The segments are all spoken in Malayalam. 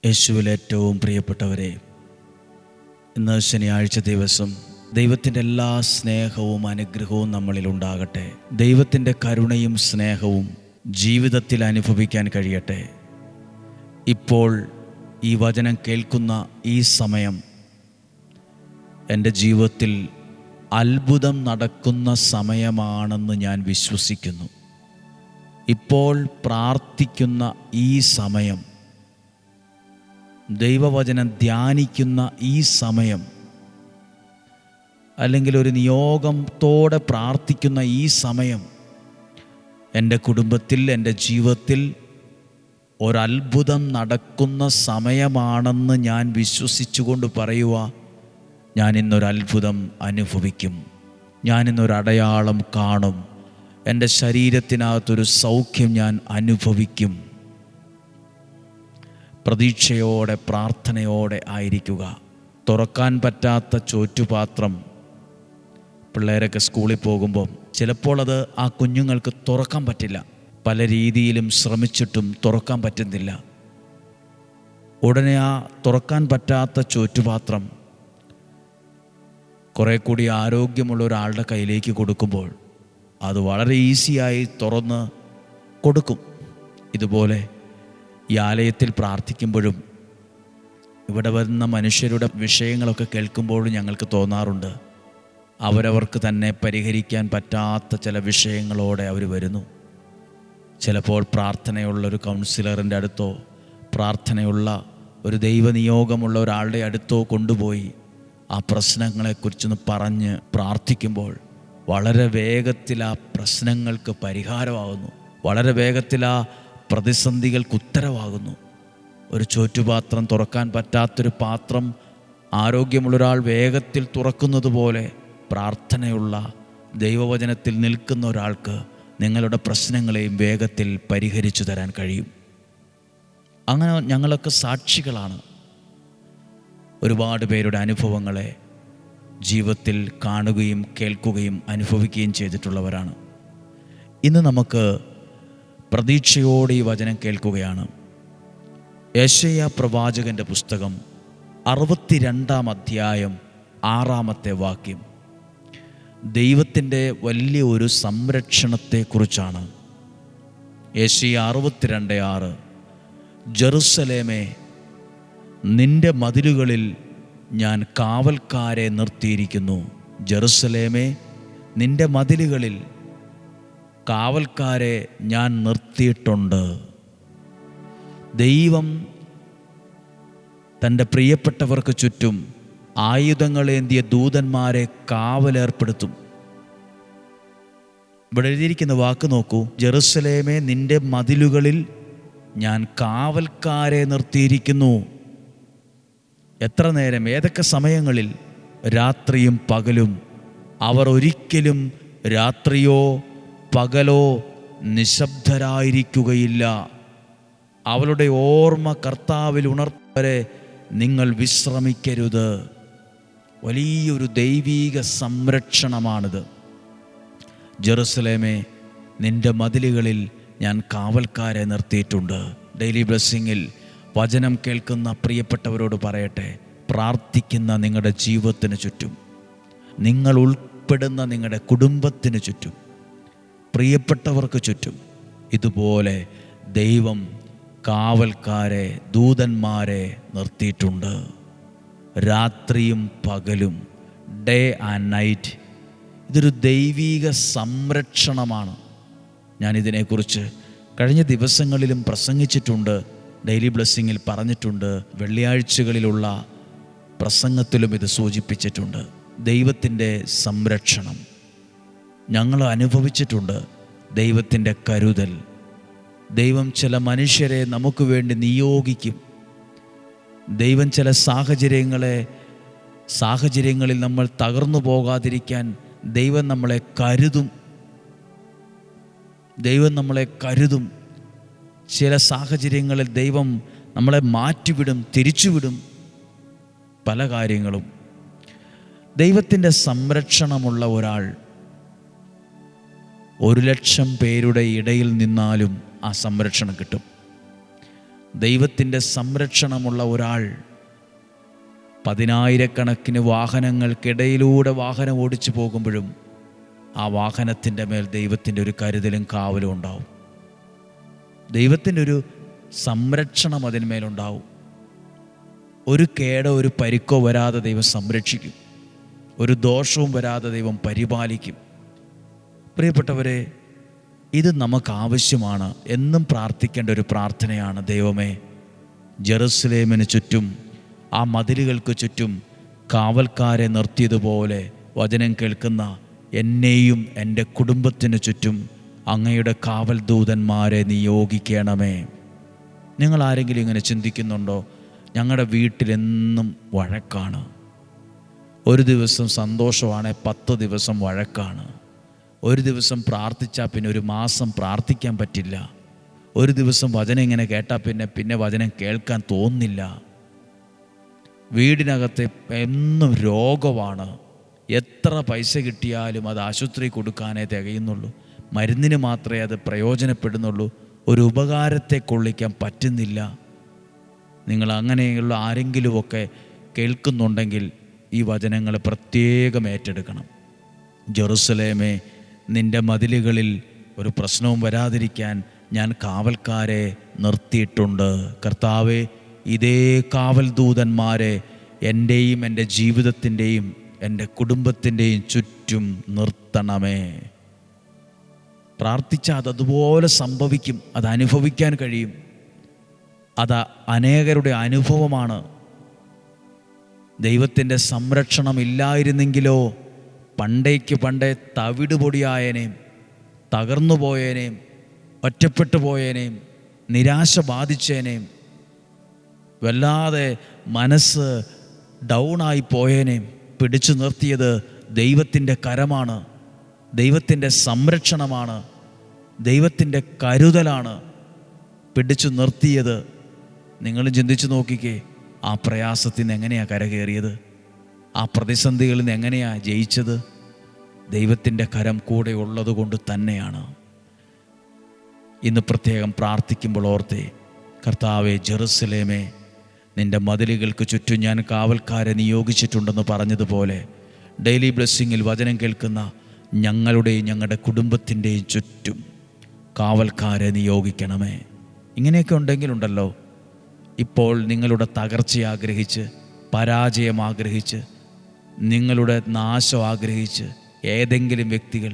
യേശുവിൽ ഏറ്റവും പ്രിയപ്പെട്ടവരെ, ഇന്ന് ശനിയാഴ്ച ദിവസം ദൈവത്തിൻ്റെ എല്ലാ സ്നേഹവും അനുഗ്രഹവും നമ്മളിൽ ഉണ്ടാകട്ടെ. ദൈവത്തിൻ്റെ കരുണയും സ്നേഹവും ജീവിതത്തിൽ അനുഭവിക്കാൻ കഴിയട്ടെ. ഇപ്പോൾ ഈ വചനം കേൾക്കുന്ന ഈ സമയം എൻ്റെ ജീവിതത്തിൽ അത്ഭുതം നടക്കുന്ന സമയമാണെന്ന് ഞാൻ വിശ്വസിക്കുന്നു. ഇപ്പോൾ പ്രാർത്ഥിക്കുന്ന ഈ സമയം, ദൈവവചനം ധ്യാനിക്കുന്ന ഈ സമയം, അല്ലെങ്കിൽ ഒരു നിയോഗത്തോടെ പ്രാർത്ഥിക്കുന്ന ഈ സമയം എൻ്റെ കുടുംബത്തിൽ, എൻ്റെ ജീവിതത്തിൽ ഒരത്ഭുതം നടക്കുന്ന സമയമാണെന്ന് ഞാൻ വിശ്വസിച്ചുകൊണ്ട് പറയുക, ഞാൻ ഇന്നൊരത്ഭുതം അനുഭവിക്കും, ഞാനിന്നൊരടയാളം കാണും, എൻ്റെ ശരീരത്തിനകത്തൊരു സൗഖ്യം ഞാൻ അനുഭവിക്കും. പ്രതീക്ഷയോടെ, പ്രാർത്ഥനയോടെ ആയിരിക്കുക. തുറക്കാൻ പറ്റാത്ത ചോറ്റുപാത്രം, പിള്ളേരൊക്കെ സ്കൂളിൽ പോകുമ്പോൾ ചിലപ്പോൾ അത് ആ കുഞ്ഞുങ്ങൾക്ക് തുറക്കാൻ പറ്റില്ല. പല രീതിയിലും ശ്രമിച്ചിട്ടും തുറക്കാൻ പറ്റുന്നില്ല. ഉടനെ ആ തുറക്കാൻ പറ്റാത്ത ചോറ്റുപാത്രം കുറേ കൂടി ആരോഗ്യമുള്ള ഒരാളുടെ കയ്യിലേക്ക് കൊടുക്കുമ്പോൾ അത് വളരെ ഈസിയായി തുറന്ന് കൊടുക്കും. ഇതുപോലെ ഈ ആലയത്തിൽ പ്രാർത്ഥിക്കുമ്പോഴും ഇവിടെ വരുന്ന മനുഷ്യരുടെ വിഷയങ്ങളൊക്കെ കേൾക്കുമ്പോഴും ഞങ്ങൾക്ക് തോന്നാറുണ്ട്, അവരവർക്ക് തന്നെ പരിഹരിക്കാൻ പറ്റാത്ത ചില വിഷയങ്ങളോടെ അവർ വരുന്നു. ചിലപ്പോൾ പ്രാർത്ഥനയുള്ളൊരു കൗൺസിലറിൻ്റെ അടുത്തോ, പ്രാർത്ഥനയുള്ള ഒരു ദൈവനിയോഗമുള്ള ഒരാളുടെ അടുത്തോ കൊണ്ടുപോയി ആ പ്രശ്നങ്ങളെക്കുറിച്ചൊന്ന് പറഞ്ഞ് പ്രാർത്ഥിക്കുമ്പോൾ വളരെ വേഗത്തിൽ ആ പ്രശ്നങ്ങൾക്ക് പരിഹാരമാകുന്നു, വളരെ വേഗത്തിൽ ആ പ്രതിസന്ധികൾക്ക് ഉത്തരവാകുന്നു. ഒരു ചോറ്റുപാത്രം തുറക്കാൻ പറ്റാത്തൊരു പാത്രം ആരോഗ്യമുള്ളൊരാൾ വേഗത്തിൽ തുറക്കുന്നത് പോലെ പ്രാർത്ഥനയുള്ള ദൈവവചനത്തിൽ നിൽക്കുന്ന ഒരാൾക്ക് നിങ്ങളുടെ പ്രശ്നങ്ങളെയും വേഗത്തിൽ പരിഹരിച്ചു തരാൻ കഴിയും. അങ്ങനെ ഞങ്ങളൊക്കെ സാക്ഷികളാണ്. ഒരുപാട് പേരുടെ അനുഭവങ്ങളെ ജീവിതത്തിൽ കാണുകയും കേൾക്കുകയും അനുഭവിക്കുകയും ചെയ്തിട്ടുള്ളവരാണ്. ഇന്ന് നമുക്ക് പ്രതീക്ഷയോടെ ഈ വചനം കേൾക്കുകയാണ്. യെശയ്യാ പ്രവാചകൻ്റെ പുസ്തകം 62-ാം അധ്യായം 6-ാമത്തെ വാക്യം ദൈവത്തിൻ്റെ വലിയ ഒരു സംരക്ഷണത്തെക്കുറിച്ചാണ്. യെശയ്യാ 62:6 ജെറുസലേമേ, നിന്റെ മതിലുകളിൽ ഞാൻ കാവൽക്കാരെ നിർത്തിയിരിക്കുന്നു. ജെറുസലേമേ, നിന്റെ മതിലുകളിൽ കാവൽക്കാരെ ഞാൻ നിർത്തിയിട്ടുണ്ട്. ദൈവം തൻ്റെ പ്രിയപ്പെട്ടവർക്ക് ചുറ്റും ആയുധങ്ങളേന്തിയ ദൂതന്മാരെ കാവലേർപ്പെടുത്തും. ഇവിടെ എഴുതിയിരിക്കുന്ന വാക്ക് നോക്കൂ, ജെറുസലേമേ, നിന്റെ മതിലുകളിൽ ഞാൻ കാവൽക്കാരെ നിർത്തിയിരിക്കുന്നു. എത്ര നേരം, ഏതൊക്കെ സമയങ്ങളിൽ? രാത്രിയും പകലും. അവർ ഒരിക്കലും രാത്രിയോ പകലോ നിശബ്ദരായിരിക്കുകയില്ല. അവളുടെ ഓർമ്മ കർത്താവിൽ ഉണർവരെ നിങ്ങൾ വിശ്രമിക്കരുത്. വലിയൊരു ദൈവീക സംരക്ഷണമാണിത്. ജെറുസലേമേ, നിന്റെ മതിലുകളിൽ ഞാൻ കാവൽക്കാരെ നിർത്തിയിട്ടുണ്ട്. ഡെയിലി ബ്ലെസ്സിങ്ങിൽ വചനം കേൾക്കുന്ന പ്രിയപ്പെട്ടവരോട് പറയട്ടെ, പ്രാർത്ഥിക്കുന്ന നിങ്ങളുടെ ജീവിതത്തിന് ചുറ്റും, നിങ്ങൾ ഉൾപ്പെടുന്ന നിങ്ങളുടെ കുടുംബത്തിന് ചുറ്റും, പ്രിയപ്പെട്ടവർക്ക് ചുറ്റും ഇതുപോലെ ദൈവം കാവൽക്കാരെ, ദൂതന്മാരെ നിർത്തിയിട്ടുണ്ട്. രാത്രിയും പകലും, ഡേ ആൻഡ് നൈറ്റ്. ഇതൊരു ദൈവീക സംരക്ഷണമാണ്. ഞാനിതിനെക്കുറിച്ച് കഴിഞ്ഞ ദിവസങ്ങളിലും പ്രസംഗിച്ചിട്ടുണ്ട്, ഡെയിലി ബ്ലെസ്സിങ്ങിൽ പറഞ്ഞിട്ടുണ്ട്, വെള്ളിയാഴ്ചകളിലുള്ള പ്രസംഗത്തിലും ഇത് സൂചിപ്പിച്ചിട്ടുണ്ട്. ദൈവത്തിൻ്റെ സംരക്ഷണം ഞങ്ങൾ അനുഭവിച്ചിട്ടുണ്ട്. ദൈവത്തിൻ്റെ കരുതൽ. ദൈവം ചില മനുഷ്യരെ നമുക്ക് വേണ്ടി നിയോഗിക്കും. ദൈവം ചില സാഹചര്യങ്ങളിൽ നമ്മൾ തകർന്നു പോകാതിരിക്കാൻ ദൈവം നമ്മളെ കരുതും. ചില സാഹചര്യങ്ങളിൽ ദൈവം നമ്മളെ മാറ്റിവിടും, തിരിച്ചുവിടും. പല കാര്യങ്ങളും. ദൈവത്തിൻ്റെ സംരക്ഷണമുള്ള ഒരാൾ 100,000 പേരുടെ ഇടയിൽ നിന്നാലും ആ സംരക്ഷണം കിട്ടും. ദൈവത്തിൻ്റെ സംരക്ഷണമുള്ള ഒരാൾ പതിനായിരക്കണക്കിന് വാഹനങ്ങൾക്കിടയിലൂടെ വാഹനം ഓടിച്ചു പോകുമ്പോഴും ആ വാഹനത്തിൻ്റെ മേൽ ദൈവത്തിൻ്റെ ഒരു കരുതലും കാവലും ഉണ്ടാവും. ദൈവത്തിൻ്റെ ഒരു സംരക്ഷണം അതിന്മേലുണ്ടാവും. ഒരു കേടോ ഒരു പരിക്കോ വരാതെ ദൈവം സംരക്ഷിക്കും. ഒരു ദോഷവും വരാതെ ദൈവം പരിപാലിക്കും. പ്രിയപ്പെട്ടവരെ, ഇത് നമുക്ക് ആവശ്യമാണ്. എന്നും പ്രാർത്ഥിക്കേണ്ട ഒരു പ്രാർത്ഥനയാണ്. ദൈവമേ, ജെറുസലേമിന് ചുറ്റും, ആ മതിലുകൾക്ക് ചുറ്റും കാവൽക്കാരെ നിർത്തിയതുപോലെ വചനം കേൾക്കുന്ന എന്നെയും എൻ്റെ കുടുംബത്തിന് ചുറ്റും അങ്ങയുടെ കാവൽ ദൂതന്മാരെ നിയോഗിക്കണമേ. നിങ്ങൾ ആരെങ്കിലും ഇങ്ങനെ ചിന്തിക്കുന്നുണ്ടോ? ഞങ്ങളുടെ വീട്ടിലെന്നും വഴക്കാണ്. ഒരു ദിവസം സന്തോഷമാണ്, 10 ദിവസം വഴക്കാണ്. ഒരു ദിവസം പ്രാർത്ഥിച്ചാൽ പിന്നെ ഒരു മാസം പ്രാർത്ഥിക്കാൻ പറ്റില്ല. ഒരു ദിവസം വചനം ഇങ്ങനെ കേട്ടാൽ പിന്നെ വചനം കേൾക്കാൻ തോന്നില്ല. വീടിനകത്ത് എന്നും രോഗമാണ്. എത്ര പൈസ കിട്ടിയാലും അത് ആശുപത്രി കൊടുക്കാനേ തികയുന്നുള്ളൂ. മരുന്നിന് മാത്രമേ അത് പ്രയോജനപ്പെടുന്നുള്ളൂ. ഒരു ഉപകാരത്തെ കൊള്ളിക്കാൻ പറ്റുന്നില്ല. നിങ്ങൾ അങ്ങനെയുള്ള ആരെങ്കിലുമൊക്കെ കേൾക്കുന്നുണ്ടെങ്കിൽ ഈ വചനങ്ങൾ പ്രത്യേകം ഏറ്റെടുക്കണം. ജെറുസലേമേ, നിൻ്റെ മതിലുകളിൽ ഒരു പ്രശ്നവും വരാതിരിക്കാൻ ഞാൻ കാവൽക്കാരെ നിർത്തിയിട്ടുണ്ട്. കർത്താവേ, ഇതേ കാവൽ ദൂതന്മാരെ എൻ്റെയും എൻ്റെ ജീവിതത്തിൻ്റെയും എൻ്റെ കുടുംബത്തിൻ്റെയും ചുറ്റും നിർത്തണമേ. പ്രാർത്ഥിച്ചാൽ അതതുപോലെ സംഭവിക്കും. അത് അനുഭവിക്കാൻ കഴിയും. അത് അനേകരുടെ അനുഭവമാണ്. ദൈവത്തിൻ്റെ സംരക്ഷണം ഇല്ലായിരുന്നെങ്കിലോ പണ്ടേ തവിട് പൊടിയായനേയും, തകർന്നു പോയേനേയും, ഒറ്റപ്പെട്ടു പോയേനേയും, നിരാശ ബാധിച്ചേനേയും, വല്ലാതെ മനസ്സ് ഡൗണായി പോയേനേയും പിടിച്ചു നിർത്തിയത് ദൈവത്തിൻ്റെ കരമാണ്, ദൈവത്തിൻ്റെ സംരക്ഷണമാണ്, ദൈവത്തിൻ്റെ കരുതലാണ് പിടിച്ചു നിർത്തിയത്. നിങ്ങൾ ചിന്തിച്ചു നോക്കിക്കേ, ആ പ്രയാസത്തിൽ നിന്ന് എങ്ങനെയാണ് കരകയറിയത്? ആ പ്രതിസന്ധികളിൽ നിന്ന് എങ്ങനെയാണ് ജയിച്ചത്? ദൈവത്തിൻ്റെ കരം കൂടെ ഉള്ളത് കൊണ്ട് തന്നെയാണ്. ഇന്ന് പ്രത്യേകം പ്രാർത്ഥിക്കുമ്പോൾ ഓർത്തേ, കർത്താവേ, ജെറുസലേമേ, നിൻ്റെ മതിലുകൾക്ക് ചുറ്റും ഞാൻ കാവൽക്കാരെ നിയോഗിച്ചിട്ടുണ്ടെന്ന് പറഞ്ഞതുപോലെ ഡെയിലി ബ്ലെസ്സിങ്ങിൽ വചനം കേൾക്കുന്ന ഞങ്ങളുടെയും ഞങ്ങളുടെ കുടുംബത്തിൻ്റെയും ചുറ്റും കാവൽക്കാരെ നിയോഗിക്കണമേ. ഇങ്ങനെയൊക്കെ ഉണ്ടെങ്കിലുണ്ടല്ലോ, ഇപ്പോൾ നിങ്ങളുടെ തകർച്ച ആഗ്രഹിച്ച്, പരാജയം ആഗ്രഹിച്ച്, നിങ്ങളുടെ നാശം ആഗ്രഹിച്ച് ഏതെങ്കിലും വ്യക്തികൾ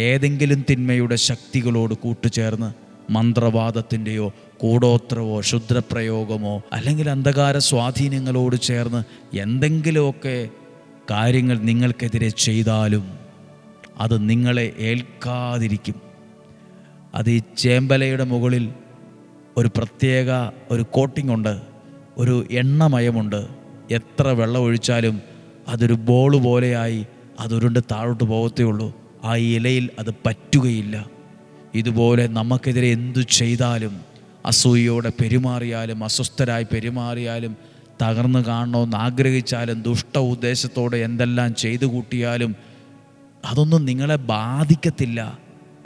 ഏതെങ്കിലും തിന്മയുടെ ശക്തികളോട് കൂട്ടുചേർന്ന് മന്ത്രവാദത്തിൻ്റെയോ കൂടോത്രവോ ക്ഷുദ്രപ്രയോഗമോ അല്ലെങ്കിൽ അന്ധകാര സ്വാധീനങ്ങളോട് ചേർന്ന് എന്തെങ്കിലുമൊക്കെ കാര്യങ്ങൾ നിങ്ങൾക്കെതിരെ ചെയ്താലും അത് നിങ്ങളെ ഏൽക്കാതിരിക്കും. അത് ഈ ചേമ്പലയുടെ മുകളിൽ ഒരു പ്രത്യേക ഒരു കോട്ടിംഗ് ഉണ്ട്, ഒരു എണ്ണമയമുണ്ട്. എത്ര വെള്ളം ഒഴിച്ചാലും അതൊരു ബോൾ പോലെയായി അതൊരുണ്ട് താഴോട്ട് പോകത്തേ ഉള്ളൂ. ആ ഇലയിൽ അത് പറ്റുകയില്ല. ഇതുപോലെ നമുക്കെതിരെ എന്തു ചെയ്താലും, അസൂയയോടെ പെരുമാറിയാലും, അസ്വസ്ഥരായി പെരുമാറിയാലും, തകർന്നു കാണണമെന്ന് ആഗ്രഹിച്ചാലും, ദുഷ്ട ഉദ്ദേശത്തോടെ എന്തെല്ലാം ചെയ്തു കൂട്ടിയാലും അതൊന്നും നിങ്ങളെ ബാധിക്കത്തില്ല.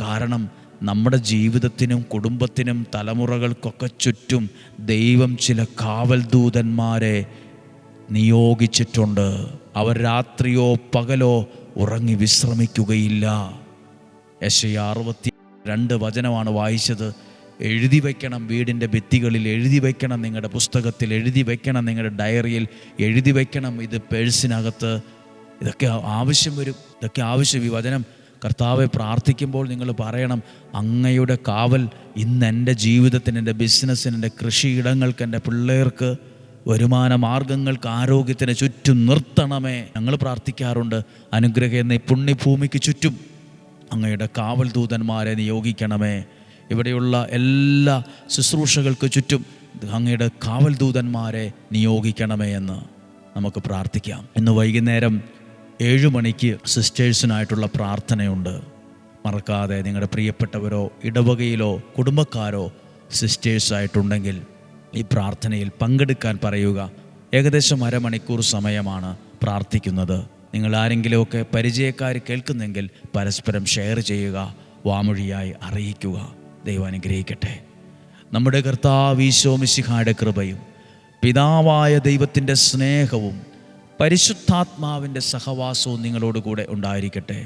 കാരണം നമ്മുടെ ജീവിതത്തിനും കുടുംബത്തിനും തലമുറകൾക്കൊക്കെ ചുറ്റും ദൈവം ചില കാവൽ ദൂതന്മാരെ നിയോഗിച്ചിട്ടുണ്ട്. അവർ രാത്രിയോ പകലോ ഉറങ്ങി വിശ്രമിക്കുകയില്ല. യെശയ്യാ 62 വചനമാണ് വായിച്ചത്. എഴുതി വയ്ക്കണം, വീടിൻ്റെ ഭിത്തികളിൽ എഴുതി വയ്ക്കണം, നിങ്ങളുടെ പുസ്തകത്തിൽ എഴുതി വയ്ക്കണം, നിങ്ങളുടെ ഡയറിയിൽ എഴുതി വയ്ക്കണം. ഇത് പേഴ്സിനകത്ത് ഇതൊക്കെ ആവശ്യം വരും. ഇതൊക്കെ ആവശ്യം. ഈ വചനം കർത്താവെ പ്രാർത്ഥിക്കുമ്പോൾ നിങ്ങൾ പറയണം, അങ്ങയുടെ കാവൽ ഇന്ന് എൻ്റെ ജീവിതത്തിന്, എൻ്റെ ബിസിനസ്സിന്, എൻ്റെ കൃഷിയിടങ്ങൾക്ക്, എൻ്റെ പിള്ളേർക്ക്, വരുമാന മാർഗങ്ങൾക്ക്, ആരോഗ്യത്തിന് ചുറ്റും നിർത്തണമേ. ഞങ്ങൾ പ്രാർത്ഥിക്കാറുണ്ട്, അനുഗ്രഹം എന്ന പുണ്യഭൂമിക്ക് ചുറ്റും അങ്ങയുടെ കാവൽ ദൂതന്മാരെ നിയോഗിക്കണമേ. ഇവിടെയുള്ള എല്ലാ ശുശ്രൂഷകൾക്ക് ചുറ്റും അങ്ങയുടെ കാവൽ ദൂതന്മാരെ നിയോഗിക്കണമേ എന്ന് നമുക്ക് പ്രാർത്ഥിക്കാം. ഇന്ന് വൈകുന്നേരം 7 മണിക്ക് സിസ്റ്റേഴ്സിനായിട്ടുള്ള പ്രാർത്ഥനയുണ്ട്. മറക്കാതെ നിങ്ങളുടെ പ്രിയപ്പെട്ടവരോ ഇടവകയിലോ കുടുംബക്കാരോ സിസ്റ്റേഴ്സായിട്ടുണ്ടെങ്കിൽ ഈ പ്രാർത്ഥനയിൽ പങ്കെടുക്കാൻ പറയുക. ഏകദേശം അരമണിക്കൂർ സമയമാണ് പ്രാർത്ഥിക്കുന്നത്. നിങ്ങൾ ആരെങ്കിലുമൊക്കെ പരിചയക്കാർ കേൾക്കുന്നെങ്കിൽ പരസ്പരം ഷെയർ ചെയ്യുക, വാമൊഴിയായി അറിയിക്കുക. ദൈവം അനുഗ്രഹിക്കട്ടെ. നമ്മുടെ കർത്താവ് ഈശോ മിശിഹായുടെ കൃപയും പിതാവായ ദൈവത്തിൻ്റെ സ്നേഹവും പരിശുദ്ധാത്മാവിൻ്റെ സഹവാസവും നിങ്ങളോട് കൂടെ ഉണ്ടായിരിക്കട്ടെ.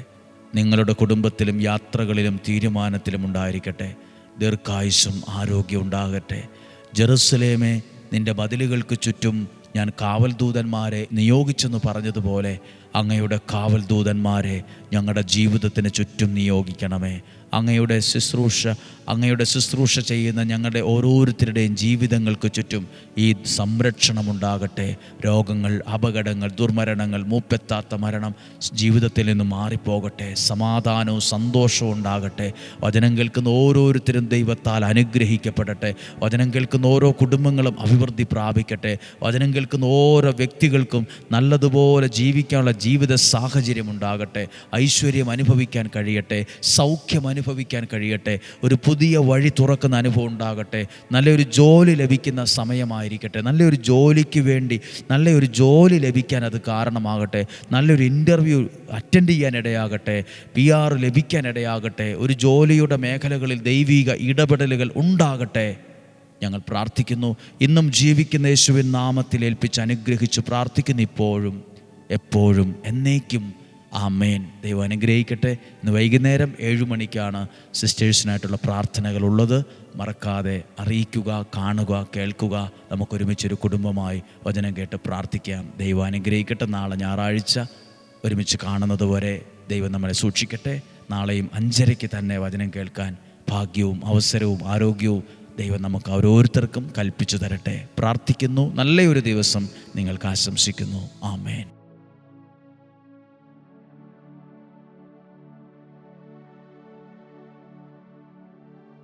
നിങ്ങളുടെ കുടുംബത്തിലും യാത്രകളിലും തീരുമാനത്തിലും ഉണ്ടായിരിക്കട്ടെ. ദീർഘായുസ്സും ആരോഗ്യം ഉണ്ടാകട്ടെ. ജെറുസലേമേ, നിൻ്റെ മതിലുകൾക്ക് ചുറ്റും ഞാൻ കാവൽ ദൂതന്മാരെ നിയോഗിച്ചെന്ന് പറഞ്ഞതുപോലെ അങ്ങയുടെ കാവൽ ദൂതന്മാരെ ഞങ്ങളുടെ ജീവിതത്തിന് ചുറ്റും നിയോഗിക്കണമേ. അങ്ങയുടെ ശുശ്രൂഷ ചെയ്യുന്ന ഞങ്ങളുടെ ഓരോരുത്തരുടെയും ജീവിതങ്ങൾക്ക് ചുറ്റും ഈ സംരക്ഷണമുണ്ടാകട്ടെ. രോഗങ്ങൾ, അപകടങ്ങൾ, ദുർമരണങ്ങൾ, മൂപ്പെത്താത്ത മരണം ജീവിതത്തിൽ നിന്ന് മാറിപ്പോകട്ടെ. സമാധാനവും സന്തോഷവും ഉണ്ടാകട്ടെ. വചനം കേൾക്കുന്ന ഓരോരുത്തരും ദൈവത്താൽ അനുഗ്രഹിക്കപ്പെടട്ടെ. വചനം കേൾക്കുന്ന ഓരോ കുടുംബങ്ങളും അഭിവൃദ്ധി പ്രാപിക്കട്ടെ. വചനം കേൾക്കുന്ന ഓരോ വ്യക്തികൾക്കും നല്ലതുപോലെ ജീവിക്കാനുള്ള ജീവിത സാഹചര്യം ഉണ്ടാകട്ടെ. ഐശ്വര്യം അനുഭവിക്കാൻ കഴിയട്ടെ. സൗഖ്യം അനുഭവിക്കാൻ കഴിയട്ടെ. ഒരു പുതിയ വഴി തുറക്കുന്ന അനുഭവം ഉണ്ടാകട്ടെ. നല്ലൊരു ജോലി ലഭിക്കുന്ന സമയമായിരിക്കട്ടെ. നല്ലൊരു ജോലിക്ക് വേണ്ടി നല്ലൊരു ജോലി ലഭിക്കാൻ അത് കാരണമാകട്ടെ. നല്ലൊരു ഇൻ്റർവ്യൂ അറ്റൻഡ് ചെയ്യാൻ ഇടയാകട്ടെ. PR ലഭിക്കാൻ ഇടയാകട്ടെ. ഒരു ജോലിയുടെ മേഖലകളിൽ ദൈവിക ഇടപെടലുകൾ ഉണ്ടാകട്ടെ. ഞങ്ങൾ പ്രാർത്ഥിക്കുന്നു. ഇന്നും ജീവിക്കുന്ന യേശുവിൻ നാമത്തിൽ ഏൽപ്പിച്ച് അനുഗ്രഹിച്ച് പ്രാർത്ഥിക്കുന്നു. ഇപ്പോഴും എപ്പോഴും എന്നേക്കും. ആമേൻ. ദൈവം അനുഗ്രഹിക്കട്ടെ. ഇന്ന് വൈകുന്നേരം 7 മണിക്കാണ് സിസ്റ്റേഴ്സിനായിട്ടുള്ള പ്രാർത്ഥനകളുള്ളത്. മറക്കാതെ അറിയിക്കുക, കാണുക, കേൾക്കുക. നമുക്കൊരുമിച്ചൊരു കുടുംബമായി വചനം കേട്ട് പ്രാർത്ഥിക്കാം. ദൈവം അനുഗ്രഹിക്കട്ടെ. നാളെ ഞായറാഴ്ച ഒരുമിച്ച് കാണുന്നത് വരെ ദൈവം നമ്മളെ സൂക്ഷിക്കട്ടെ. നാളെയും 5:30 തന്നെ വചനം കേൾക്കാൻ ഭാഗ്യവും അവസരവും ആരോഗ്യവും ദൈവം നമുക്ക് ഓരോരുത്തർക്കും കൽപ്പിച്ചു തരട്ടെ. പ്രാർത്ഥിക്കുന്നു. നല്ലൊരു ദിവസം നിങ്ങൾക്ക് ആശംസിക്കുന്നു. ആമേൻ.